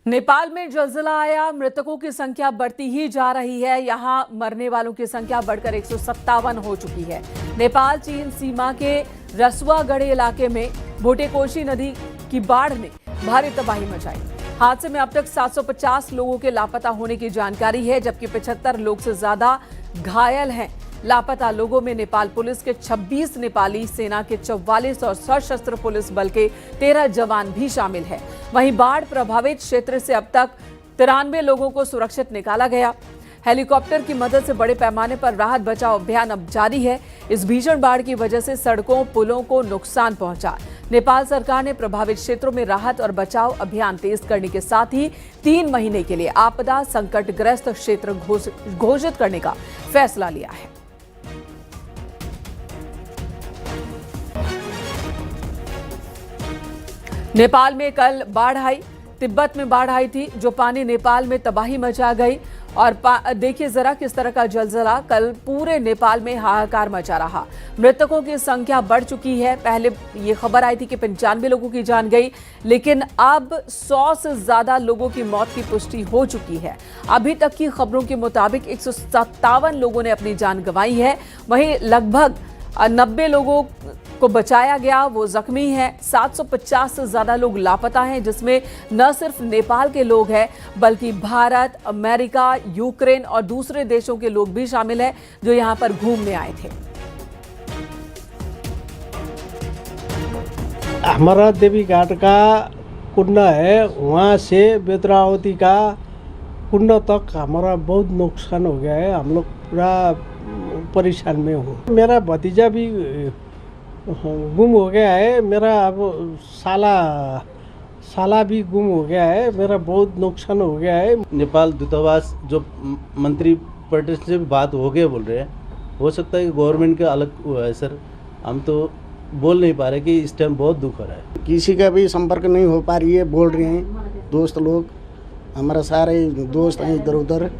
नेपाल में जलजला आया, मृतकों की संख्या बढ़ती ही जा रही है। यहां मरने वालों की संख्या बढ़कर 157 हो चुकी है। नेपाल चीन सीमा के रसुआगढ़े इलाके में भोटेकोशी नदी की बाढ़ ने भारी तबाही मचाई। हादसे में अब तक 750 लोगों के लापता होने की जानकारी है, जबकि 75 लोग से ज्यादा घायल हैं। लापता लोगों में नेपाल पुलिस के 26 नेपाली सेना के 44 और सशस्त्र पुलिस बल के 13 जवान भी शामिल हैं। वहीं बाढ़ प्रभावित क्षेत्र से अब तक 93 लोगों को सुरक्षित निकाला गया। हेलीकॉप्टर की मदद से बड़े पैमाने पर राहत बचाव अभियान अब जारी है। इस भीषण बाढ़ की वजह से सड़कों पुलों को नुकसान पहुंचा। नेपाल सरकार ने प्रभावित क्षेत्रों में राहत और बचाव अभियान तेज करने के साथ ही 3 महीने के लिए आपदा संकटग्रस्त क्षेत्र घोषित करने का फैसला लिया है। नेपाल में कल बाढ़ आई, तिब्बत में बाढ़ आई थी, जो पानी नेपाल में तबाही मचा गई। और देखिए जरा किस तरह का जलजला कल पूरे नेपाल में हाहाकार मचा रहा। मृतकों की संख्या बढ़ चुकी है। पहले ये खबर आई थी कि 95 लोगों की जान गई, लेकिन अब 100 से ज्यादा लोगों की मौत की पुष्टि हो चुकी है। अभी तक की खबरों के मुताबिक 157 लोगों ने अपनी जान गंवाई है। वहीं लगभग 90 लोगों को बचाया गया, वो जख्मी हैं। 750 से ज्यादा लोग लापता हैं, जिसमें न सिर्फ नेपाल के लोग हैं बल्कि भारत, अमेरिका, यूक्रेन और दूसरे देशों के लोग भी शामिल हैं जो यहां पर घूमने आए थे। हमारा देवी घाट का कुंड है, वहाँ से बेतरावती का कुंड तक हमारा बहुत नुकसान हो गया है। हम लोग पूरा परेशान में हूँ। मेरा भतीजा भी गुम हो गया है। मेरा अब साला भी गुम हो गया है। मेरा बहुत नुकसान हो गया है। नेपाल दूतावास जो मंत्री पर्यटन से भी बात हो गए बोल रहे हैं। हो सकता है कि गवर्नमेंट का अलग हुआ है सर, हम तो बोल नहीं पा रहे कि इस टाइम बहुत दुख हो रहा है। किसी का भी संपर्क नहीं हो पा रही है, बोल रहे हैं दोस्त लोग। हमारा सारे दोस्त हैं इधर उधर।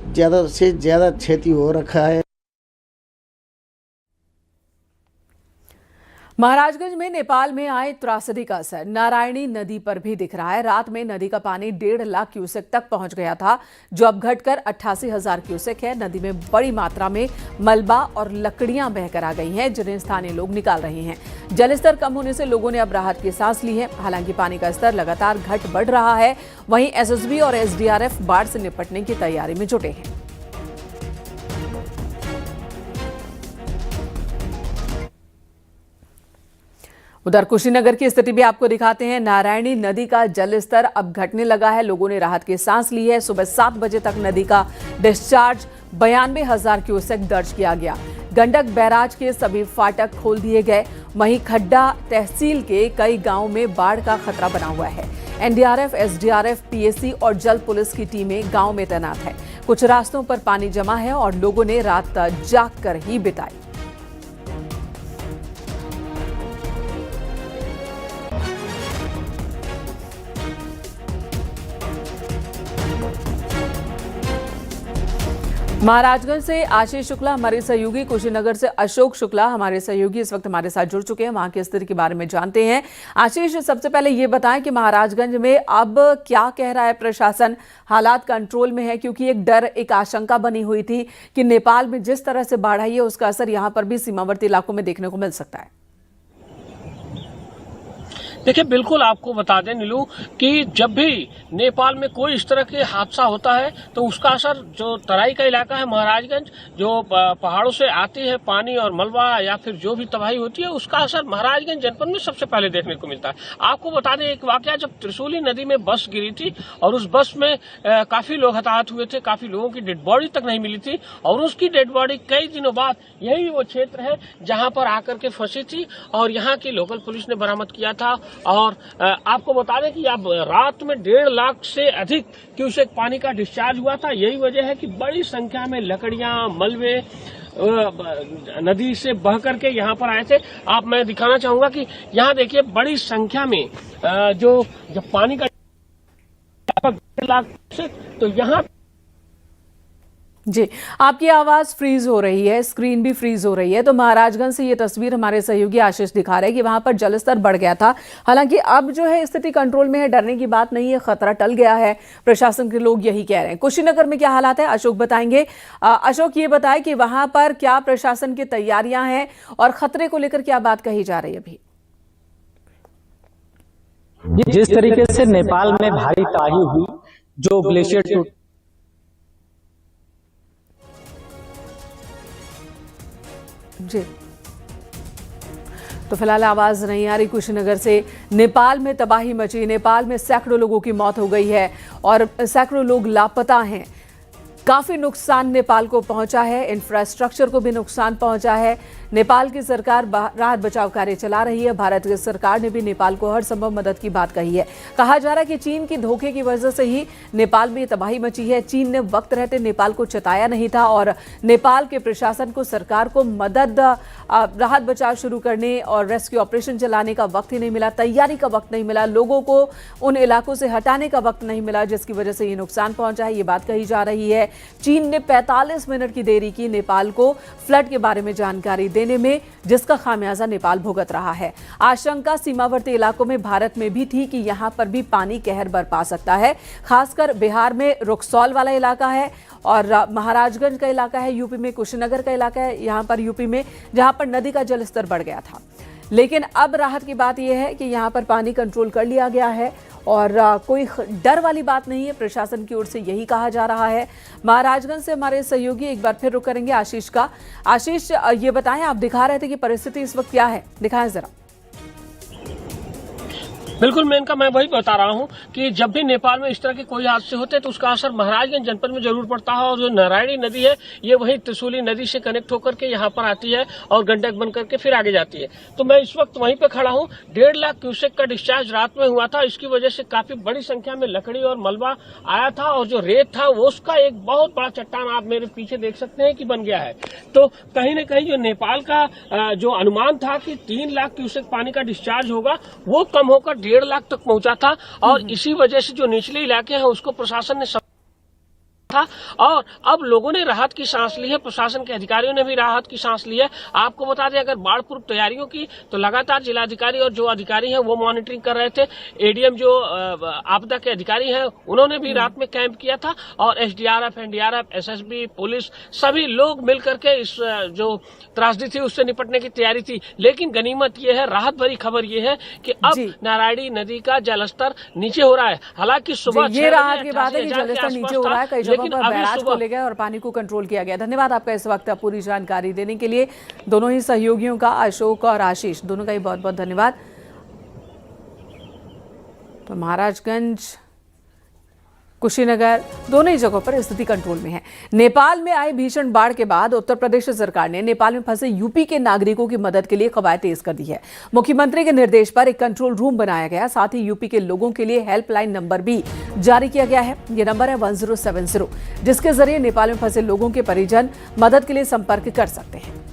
ज़्यादा से ज़्यादा क्षति हो रखा है। महाराजगंज में नेपाल में आए त्रासदी का असर नारायणी नदी पर भी दिख रहा है। रात में नदी का पानी 1.5 लाख क्यूसेक तक पहुंच गया था, जो अब घटकर 88,000 क्यूसेक है। नदी में बड़ी मात्रा में मलबा और लकड़ियां बहकर आ गई हैं, जिन्हें स्थानीय लोग निकाल रहे हैं। जलस्तर कम होने से लोगों ने अब राहत की सांस ली है। हालांकि पानी का स्तर लगातार बढ़ रहा है। वहीं एसएसबी और एसडीआरएफ बाढ़ से निपटने की तैयारी में जुटे हैं। उधर कुशीनगर की स्थिति भी आपको दिखाते हैं। नारायणी नदी का जलस्तर अब घटने लगा है। लोगों ने राहत की सांस ली है। सुबह 7 बजे तक नदी का डिस्चार्ज 92,000 क्यूसेक दर्ज किया गया। गंडक बैराज के सभी फाटक खोल दिए गए। वहीं खड्डा तहसील के कई गांवों में बाढ़ का खतरा बना हुआ है। एनडीआरएफ, एसडीआरएफ, पीएसी और जल पुलिस की टीमें गांव में तैनात है। कुछ रास्तों पर पानी जमा है और लोगों ने रात जाग कर ही बिताई। महाराजगंज से आशीष शुक्ला हमारे सहयोगी, कुशीनगर से अशोक शुक्ला हमारे सहयोगी इस वक्त हमारे साथ जुड़ चुके हैं। वहां की स्थिति के बारे में जानते हैं। आशीष, सबसे पहले ये बताएं कि महाराजगंज में अब क्या कह रहा है प्रशासन? हालात कंट्रोल में है? क्योंकि एक डर, एक आशंका बनी हुई थी कि नेपाल में जिस तरह से बाढ़ आई है उसका असर यहां पर भी सीमावर्ती इलाकों में देखने को मिल सकता है। देखिए, बिल्कुल आपको बता दें नीलू कि जब भी नेपाल में कोई इस तरह के हादसा होता है तो उसका असर जो तराई का इलाका है महाराजगंज, जो पहाड़ों से आती है पानी और मलबा या फिर जो भी तबाही होती है, उसका असर महाराजगंज जनपद में सबसे पहले देखने को मिलता है। आपको बता दें एक वाकया, जब त्रिशूली नदी में बस गिरी थी और उस बस में काफी लोग हताहत हुए थे, काफी लोगों की डेड बॉडी तक नहीं मिली थी और उसकी डेड बॉडी कई दिनों बाद यही वो क्षेत्र है जहां पर आकर के फंसी थी और यहाँ की लोकल पुलिस ने बरामद किया था। और आपको बता दें कि अब रात में 1.5 लाख से अधिक क्यूसेक पानी का डिस्चार्ज हुआ था। यही वजह है कि बड़ी संख्या में लकड़ियां, मलबे नदी से बह करके यहाँ पर आए थे। आप मैं दिखाना चाहूंगा कि यहाँ देखिए बड़ी संख्या में जो जब पानी का 1.5 लाख से, तो यहाँ जी, आपकी आवाज फ्रीज हो रही है, स्क्रीन भी फ्रीज हो रही है। तो महाराजगंज से ये तस्वीर हमारे सहयोगी आशीष दिखा रहे हैं कि वहां पर जलस्तर बढ़ गया था। हालांकि अब जो है स्थिति कंट्रोल में है, डरने की बात नहीं है, खतरा टल गया है, प्रशासन के लोग यही कह रहे हैं। कुशीनगर में क्या हालात है, अशोक बताएंगे। अशोक, ये बताएं कि वहां पर क्या प्रशासन की तैयारियां हैं और खतरे को लेकर क्या बात कही जा रही है अभी? जिस तरीके से नेपाल में भारी तबाही हुई, जो ग्लेशियर टूट जी, तो फिलहाल आवाज नहीं आ रही कुशीनगर से। नेपाल में तबाही मची, नेपाल में सैकड़ों लोगों की मौत हो गई है और सैकड़ों लोग लापता हैं। काफी नुकसान नेपाल को पहुंचा है, इंफ्रास्ट्रक्चर को भी नुकसान पहुंचा है। नेपाल की सरकार राहत बचाव कार्य चला रही है। भारत की सरकार ने भी नेपाल को हर संभव मदद की बात कही है। कहा जा रहा है कि चीन की धोखे की वजह से ही नेपाल में तबाही मची है। चीन ने वक्त रहते नेपाल को चेताया नहीं था और नेपाल के प्रशासन को, सरकार को मदद, राहत बचाव शुरू करने और रेस्क्यू ऑपरेशन चलाने का वक्त ही नहीं मिला, तैयारी का वक्त नहीं मिला, लोगों को उन इलाकों से हटाने का वक्त नहीं मिला, जिसकी वजह से ये नुकसान पहुंचा है। ये बात कही जा रही है। चीन ने 45 मिनट की देरी की नेपाल को फ्लड के बारे में जानकारी देने में, जिसका खामियाजा नेपाल भुगत रहा है। आशंका सीमावर्ती इलाकों में भारत में भी थी कि यहां पर भी पानी कहर बरपा सकता है। खासकर बिहार में रुक्सौल वाला इलाका है और महाराजगंज का इलाका है, यूपी में कुशीनगर का इलाका है, यहां पर यूपी में, जहां पर नदी का जलस्तर बढ़ गया था। लेकिन अब राहत की बात यह है कि यहां पर पानी कंट्रोल कर लिया गया है और कोई डर वाली बात नहीं है। प्रशासन की ओर से यही कहा जा रहा है। महाराजगंज से हमारे सहयोगी एक बार फिर रुक करेंगे आशीष का। आशीष, ये बताएं, आप दिखा रहे थे कि परिस्थिति इस वक्त क्या है, दिखाएं जरा। बिल्कुल मेनका, मैं वही बता रहा हूं कि जब भी नेपाल में इस तरह के कोई हादसे होते हैं तो उसका असर महाराजगंज जनपद में जरूर पड़ता है। और जो नारायणी नदी है, ये वही त्रिशूली नदी से कनेक्ट होकर के यहाँ पर आती है और गंडक बन करके फिर आगे जाती है। तो मैं इस वक्त वहीं पे खड़ा हूँ। 1.5 लाख क्यूसेक का डिस्चार्ज रात में हुआ था। इसकी वजह से काफी बड़ी संख्या में लकड़ी और मलबा आया था और जो रेत था वो उसका एक बहुत बड़ा चट्टान आप मेरे पीछे देख सकते हैं कि बन गया है। तो कहीं न कहीं जो नेपाल का जो अनुमान था कि 3 लाख क्यूसेक पानी का डिस्चार्ज होगा, वो कम होकर 1.5 लाख तक पहुंचा था। और इसी वजह से जो निचले इलाके हैं उसको प्रशासन ने था और अब लोगों ने राहत की सांस ली है, प्रशासन के अधिकारियों ने भी राहत की सांस ली है। आपको बता दें, अगर बाढ़ पूर्व तैयारियों की तो लगातार जिलाधिकारी और जो अधिकारी हैं वो मॉनिटरिंग कर रहे थे। एडीएम जो आपदा के अधिकारी हैं उन्होंने भी रात में कैंप किया था और एसडीआरएफ, एनडीआरएफ, एसएसबी, पुलिस, सभी लोग मिलकर के इस जो त्रासदी थी उससे निपटने की तैयारी थी। लेकिन गनीमत ये है, राहत भरी खबर ये है कि अब नारायणी नदी का जलस्तर नीचे हो रहा है। हालांकि सुबह ये राहत की बात है कि जलस्तर नीचे हो रहा है, कई पर बैराज को ले गए और पानी को कंट्रोल किया गया। धन्यवाद आपका इस वक्त पूरी जानकारी देने के लिए। दोनों ही सहयोगियों का, अशोक और आशीष, दोनों का ही बहुत बहुत धन्यवाद। तो महाराजगंज, कुशीनगर, दोनों ही जगहों पर स्थिति कंट्रोल में है। नेपाल में आई भीषण बाढ़ के बाद उत्तर प्रदेश सरकार ने नेपाल में फंसे यूपी के नागरिकों की मदद के लिए कवायद तेज कर दी है। मुख्यमंत्री के निर्देश पर एक कंट्रोल रूम बनाया गया, साथ ही यूपी के लोगों के लिए हेल्पलाइन नंबर भी जारी किया गया है। यह नंबर है 1070, जिसके जरिए नेपाल में फंसे लोगों के परिजन मदद के लिए संपर्क कर सकते हैं।